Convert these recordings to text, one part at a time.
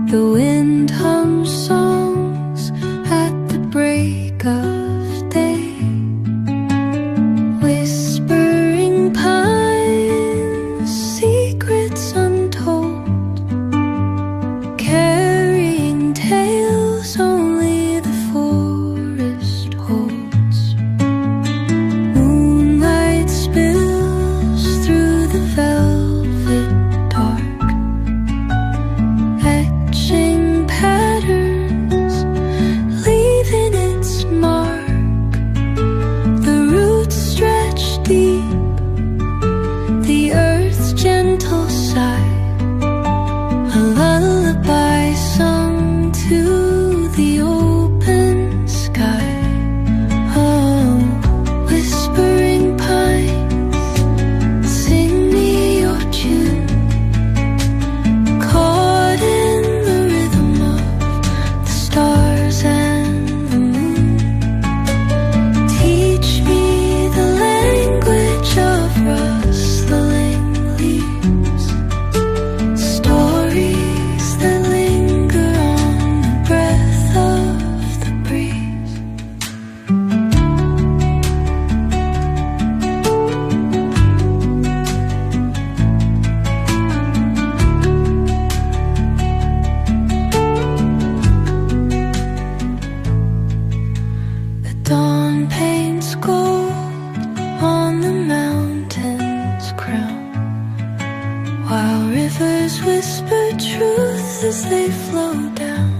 The wind hums songs at the break of day, whispering pines, secrets untold, carrying tales only the forest holds. Moonlight spills through the velvet dark, etching patterns, leaving its mark. The roots stretch deep, the earth's gentle sigh, a lullaby sung to the open sky. Oh, whispering pines, sing me your tune, caught in the rhythm of the stars and the moon. Teach me the language of rustling leaves, stories that linger on the breath of the breeze. The dawn paints gold on the mountain's crown, while rivers whisper truth as they flow down.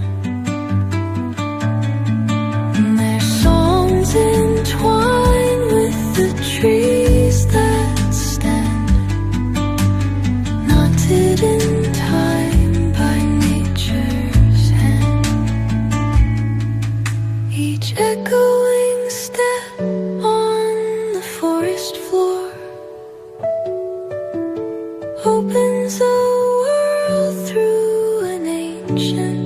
And their songs entwine with the trees that stand, knotted in time by nature's hand. Each echoing step on the forest floor opens a world through an ancient